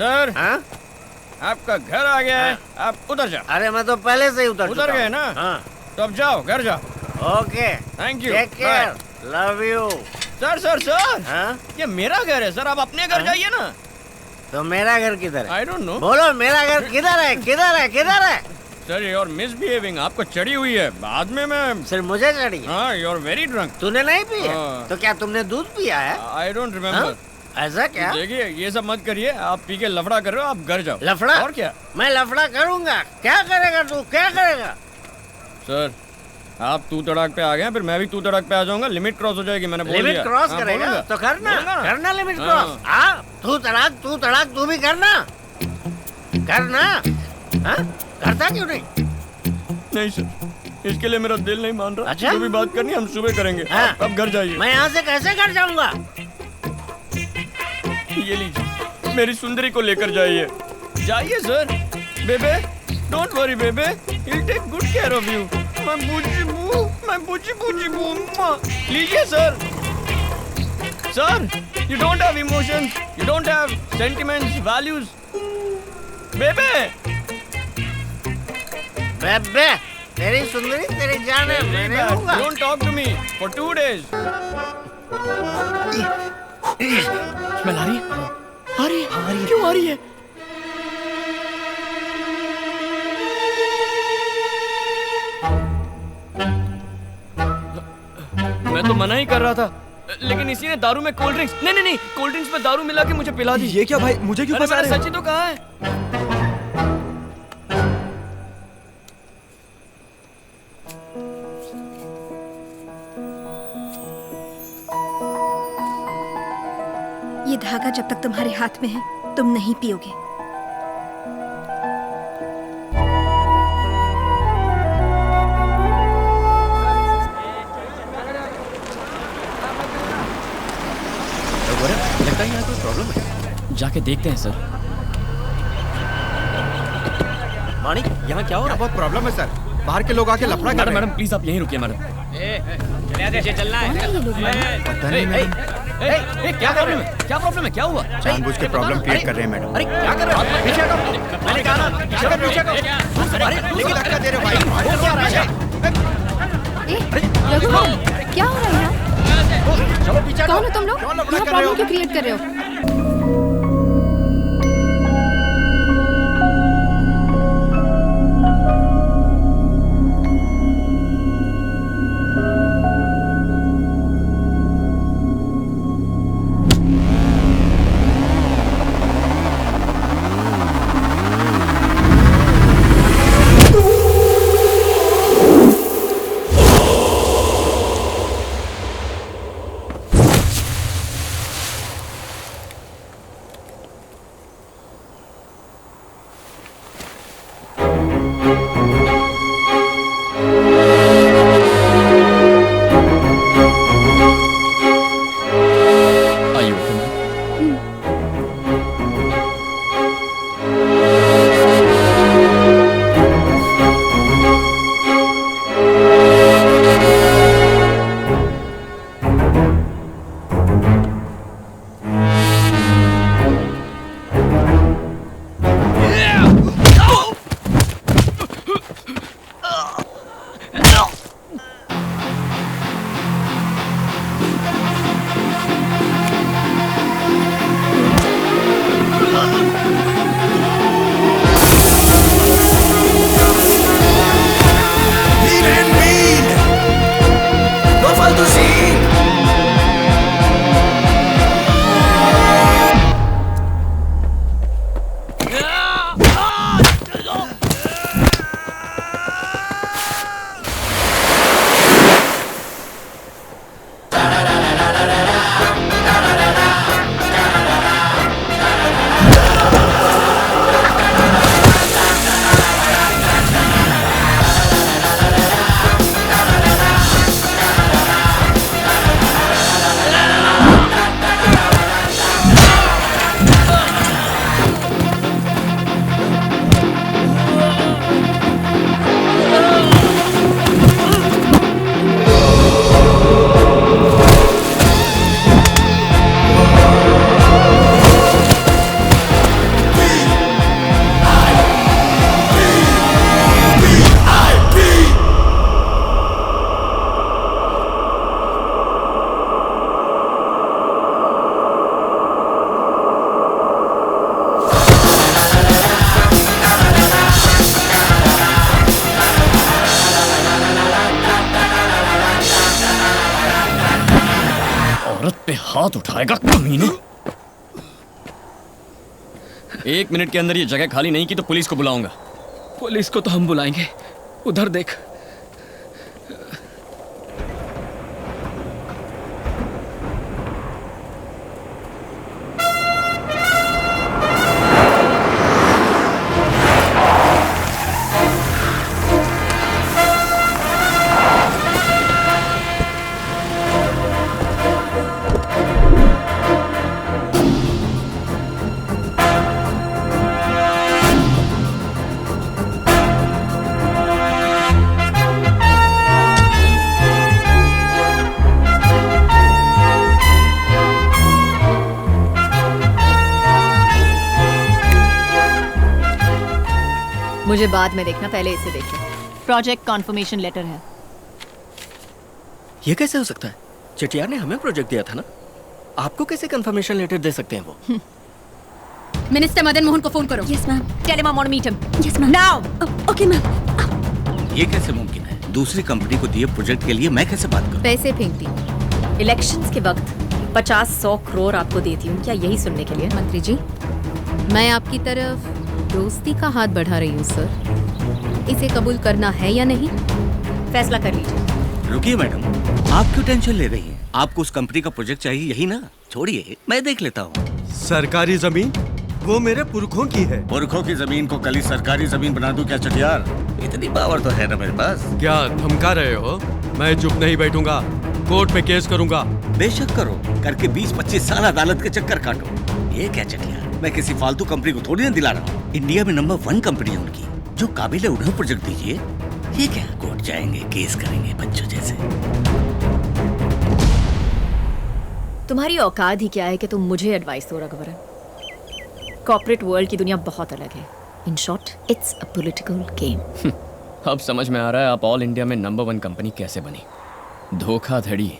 Sir हाँ? आपका घर आ गया है, आप उतर जाओ। अरे मैं तो पहले से ही उतर गए ना? हाँ। तो अब जाओ, घर जाओ। Okay, thank you, take care, love you. Sir sir sir, हाँ? ये मेरा घर है सर, आप अपने घर जाइए ना। तो मेरा घर किधर है? I don't know. बोलो मेरा घर किधर है, किधर है, किधर है? सर यू आर मिसबिहेविंग, आपको चढ़ी हुई है। बाद में मैं सिर्फ मुझे चढ़ी? हाँ, यू आर वेरी ड्रंक। तूने नहीं पिया? हाँ। तो क्या तुमने दूध पिया है? I don't remember. ऐसा क्या? देखिए ये सब मत करिए, आप पी के लफड़ा कर रहे हो, आप घर जाओ। लफड़ा? और क्या? मैं लफड़ा करूंगा। क्या करेगा तू, क्या करेगा? सर आप तू तड़ाक पे आ गए, फिर मैं भी तू तड़ाक पे आ जाऊंगा। लिमिट क्रॉस हो जाएगी, मैंने बोल दिया। लिमिट क्रॉस हाँ, करेगा बोलूंगा। तो करना, बोलूंगा ना। करना लिमिट हाँ। क्रॉस। हाँ, तू तड़ाक तू भी करना, करना। हाँ? करता क्यों नहीं? नहीं सर, इसके लिए मेरा दिल नहीं मान रहा। अच्छा? जो भी बात करनी है हम सुबह करेंगे। हाँ। अब घर जाइए। मैं यहाँ से कैसे घर जाऊंगा? ये लीजिए, मेरी सुंदरी को लेकर जाइए। जाइए सर। बेबे डोंट वरी बेबे, he'll take good care of you। मैं बुच्ची बू। लीजिए sir. Sir, you don't have emotions, you don't have sentiments, values। बेबे बेबे, तेरी सुंदरी तेरी जान है, मैं नहीं लूंगा। don't talk to me for 2 days। Smell आ रही है? आ रही है? क्यों आ रही है? मैं तो मना ही कर रहा था, लेकिन इसी ने दारू में कोल्ड ड्रिंक्स नहीं, कोल्ड ड्रिंक्स में दारू मिला के मुझे पिला दी। ये क्या भाई, मुझे क्यों फंसा रहे हो? सच ही तो कहा है। ये धागा जब तक तुम्हारे हाथ में है, तुम नहीं पियोगे। लगता है यहाँ कोई प्रॉब्लम है। जाके देखते हैं सर। मानिक, यहाँ क्या हो रहा है? बहुत प्रॉब्लम है सर, बाहर के लोग आके लफड़ा कर रहे हैं। मैडम प्लीज आप यहीं रुकिए मैडम। चलना है। पता नहीं मैडम, क्या प्रॉब्लम है? क्या प्रॉब्लम है? क्या हुआ? जानबूझ के प्रॉब्लम क्रिएट कर रहे हैं मैडम। अरे क्या कर रहे हो? पीछे हटो। मैंने कहा ना, पीछे हटो। अरे लेकिन धक्का दे रहे भाई। वो क्या रहा है? रघु, क्या हो रहा है यहाँ? चलो पीछे हटो। कौन हो तुम लोग? क्यों लफड़ा यहाँ कर रहे हो? प्रॉब्लम क्यों क्रिएट कर रहे हो? हाथ उठाएगा कमीने। 1 मिनट के अंदर ये जगह खाली नहीं की तो पुलिस को बुलाऊंगा। पुलिस को तो हम बुलाएंगे, उधर देख। मुझे बाद में देखना, पहले इसे देखो। प्रोजेक्ट कॉन्फर्मेशन लेटर है। ये कैसे हो सकता है? चटियार ने हमें प्रोजेक्ट दिया था ना, आपको कैसे कंफर्मेशन लेटर दे सकते हैं वो? मिनिस्टर मदन मोहन को फोन करो। Yes ma'am. Tell him I want to meet him. Yes ma'am. Now. Okay ma'am. ये कैसे मुमकिन है? दूसरी कंपनी को दिए प्रोजेक्ट के लिए मैं कैसे बात करूं? पैसे फेंकती। इलेक्शंस के वक्त 50-100 करोड़ आपको देती हूँ, क्या यही सुनने के लिए? मंत्री जी, मैं आपकी तरफ दोस्ती का हाथ बढ़ा रही हूँ सर। इसे कबूल करना है या नहीं? फैसला कर लीजिए। रुकिए मैडम, आप क्यों टेंशन ले रही हैं? आपको उस कंपनी का प्रोजेक्ट चाहिए यही ना? छोड़िए, मैं देख लेता हूँ। सरकारी जमीन वो मेरे पुरखों की है। पुरखों की जमीन को कल ही सरकारी जमीन बना दूं क्या चटियार? इतनी पावर तो है ना मेरे पास। क्या धमका रहे हो? मैं चुप नहीं बैठूंगा, कोर्ट में केस करूंगा। बेशक करो, करके 20-25 साल अदालत के चक्कर काटो। ये क्या चटियार, मैं किसी फालतू कंपनी को थोड़ी ना दिला रहा हूँ। इंडिया में नंबर 1 कंपनी है उनकी, जो काबिल है उन्हें प्रोजेक्ट दीजिए। ये क्या, कोर्ट जाएंगे, केस करेंगे बच्चों जैसे। तुम्हारी औकात ही क्या है कि तुम मुझे एडवाइस दो रघुवरन? कॉर्पोरेट वर्ल्ड की दुनिया बहुत अलग है। In short, it's a political game. अब समझ में आ रहा है आप ऑल इंडिया में नंबर 1 कंपनी कैसे बनी। धोखाधड़ी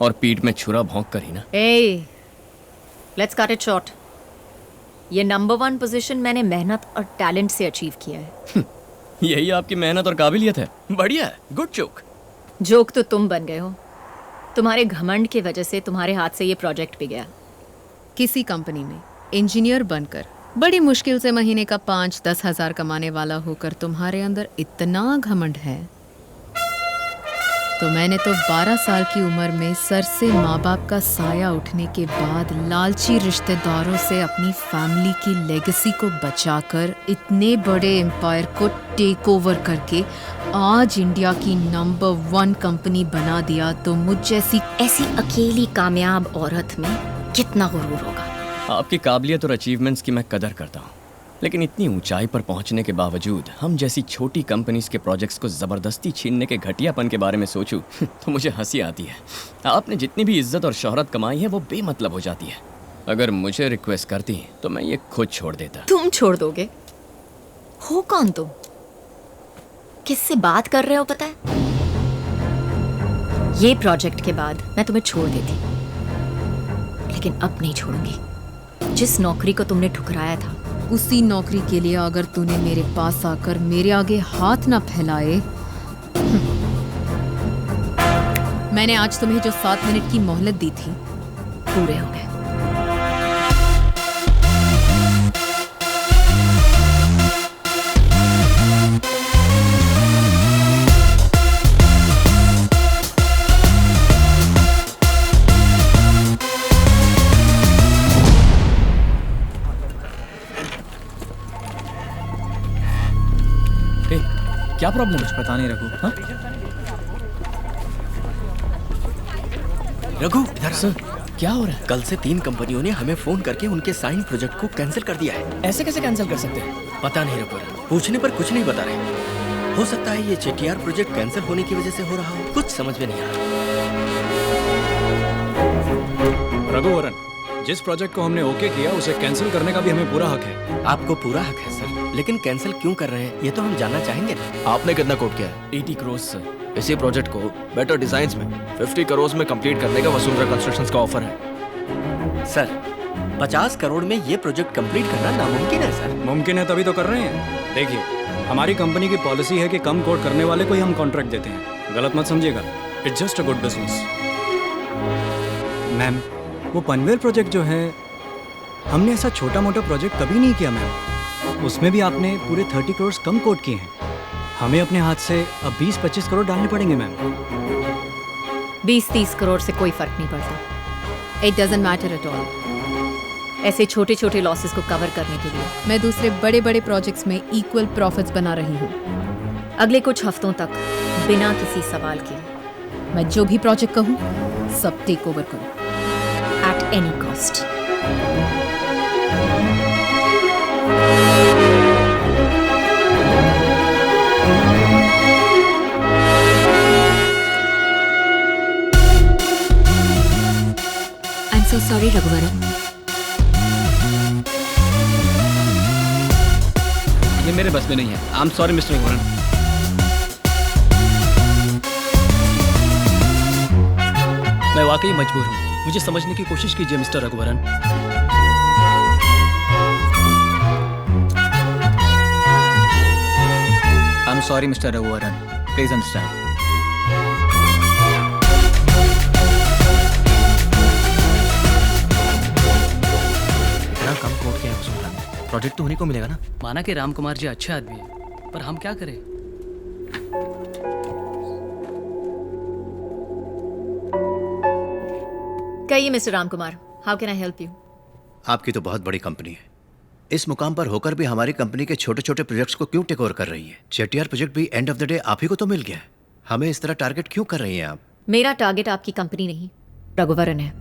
और पीठ में छुरा भोंक कर ही ना। ए, लेट्स कट इट शॉर्ट। ये नंबर 1 पोजीशन मैंने मेहनत और टैलेंट से अचीव किया है। यही आपकी मेहनत और काबिलियत है। बढ़िया है, गुड जोक। जोक तो तुम बन गए हो। तुम्हारे घमंड की वजह से तुम्हारे हाथ से ये प्रोजेक्ट भी गया। किसी कंपनी में इंजीनियर बनकर बड़ी मुश्किल से महीने का 5-10 हजार कमाने वाला होकर तुम्हारे अंदर इतना घमंड है, तो मैंने तो 12 साल की उम्र में सर से माँ बाप का साया उठने के बाद लालची रिश्तेदारों से अपनी फैमिली की लेगेसी को बचाकर इतने बड़े एम्पायर को टेक ओवर करके आज इंडिया की नंबर 1 कंपनी बना दिया। तो मुझ जैसी ऐसी अकेली कामयाब औरत में कितना गुरूर होगा। आपकी काबिलियत और अचीवमेंट्स की मैं कदर करता हूँ, लेकिन इतनी ऊंचाई पर पहुंचने के बावजूद हम जैसी छोटी कंपनीज के प्रोजेक्ट्स को ज़बरदस्ती छीनने के घटियापन के बारे में सोचूं तो मुझे हंसी आती है। आपने जितनी भी इज्जत और शोहरत कमाई है वो बेमतलब हो जाती है। अगर मुझे रिक्वेस्ट करती तो मैं ये खुद छोड़ देता। तुम छोड़ दोगे? हो कौन तुम? किससे बात कर रहे हो पता है? ये प्रोजेक्ट के बाद मैं तुम्हें छोड़ देती, लेकिन अब नहीं छोड़ूंगी। जिस नौकरी को तुमने ठुकराया था, उसी नौकरी के लिए अगर तूने मेरे पास आकर मेरे आगे हाथ ना फैलाए। मैंने आज तुम्हें जो 7 मिनट की मोहलत दी थी, पूरे हो गए। क्या प्रॉब्लम है? पता नहीं रघु। हाँ? रघु इधर सर, क्या हो रहा है? कल से 3 कंपनियों ने हमें फोन करके उनके साइन प्रोजेक्ट को कैंसिल कर दिया है। ऐसे कैसे कैंसिल कर सकते हैं? पता नहीं रघु, पूछने पर कुछ नहीं बता रहे। हो सकता है ये चेटीआर प्रोजेक्ट कैंसिल होने की वजह से हो रहा हो, कुछ समझ में नहीं आ रहा। रघुवरन, जिस प्रोजेक्ट को हमने ओके किया उसे कैंसिल करने का भी हमें पूरा हक है। आपको पूरा हक है सर, लेकिन कैंसिल क्यों कर रहे हैं ये तो हम जानना चाहेंगे ना। आपने कितना कोट किया है? 80 करोड़ सर। इसी प्रोजेक्ट को बेटर डिजाइन्स में 50 करोड़ में कंप्लीट करने का वसुंधरा कंस्ट्रक्शंस का ऑफर है। सर 50 करोड़ में ये प्रोजेक्ट कंप्लीट करना नामुमकिन है सर। मुमकिन है तभी तो कर रहे हैं। देखिए, हमारी कंपनी की पॉलिसी है कि कम कोट करने वाले को ही हम कॉन्ट्रैक्ट देते हैं। गलत मत समझिएगा, it's just a good business. Ma'am, वो पनवेल प्रोजेक्ट जो है, हमने ऐसा छोटा मोटा प्रोजेक्ट कभी नहीं किया मैम। उसमें भी आपने पूरे 30 करोड़ कम कोट किए हैं। हमें अपने हाथ से अब 20-25 करोड़ डालने पड़ेंगे मैम। 20-30 करोड़ से कोई फर्क नहीं पड़ता। It doesn't matter at all. ऐसे छोटे छोटे लॉसेस को कवर करने के लिए मैं दूसरे बड़े बड़े प्रोजेक्ट्स में इक्वल प्रॉफिट्स बना रही हूँ। अगले कुछ हफ्तों तक बिना किसी सवाल के मैं जो भी प्रोजेक्ट कहूँ सब टेक ओवर करूँ at any cost. I am so sorry Raghuvaran. ये मेरे बस में नहीं है। I am sorry mister Raghuvaran. मैं वाकई मजबूर हूँ, मुझे समझने की कोशिश कीजिए mister Raghuvaran. I am sorry mister Raghuvaran, please understand. इतना कम कोट किया है वसुंधरा ने, प्रोजेक्ट तो उन्हीं को मिलेगा ना। माना कि राम कुमार जी अच्छे आदमी हैं, पर हम क्या करें। कहिए mister Ram Kumar, how can I help you? आपकी तो बहुत बड़ी कंपनी है, इस मुकाम पर होकर भी हमारी कंपनी के छोटे छोटे प्रोजेक्ट्स को क्यों टेक ओवर कर रही है? चेटियार प्रोजेक्ट भी एंड ऑफ द डे आप ही को तो मिल गया है, हमें इस तरह टारगेट क्यों कर रही हैं आप? मेरा टारगेट आपकी कंपनी नहीं रघुवरन है।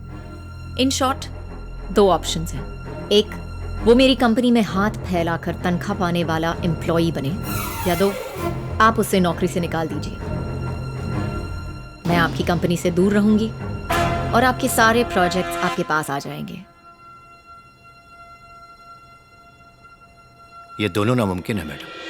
इन शॉर्ट 2 ऑप्शंस हैं। एक, वो मेरी कंपनी में हाथ फैलाकर तनख्वाह पाने वाला एम्प्लॉई बने, या 2, आप उसे नौकरी से निकाल दीजिए। मैं आपकी कंपनी से दूर रहूंगी और आपके सारे प्रोजेक्ट्स आपके पास आ जाएंगे। ये दोनों नामुमकिन है मैडम।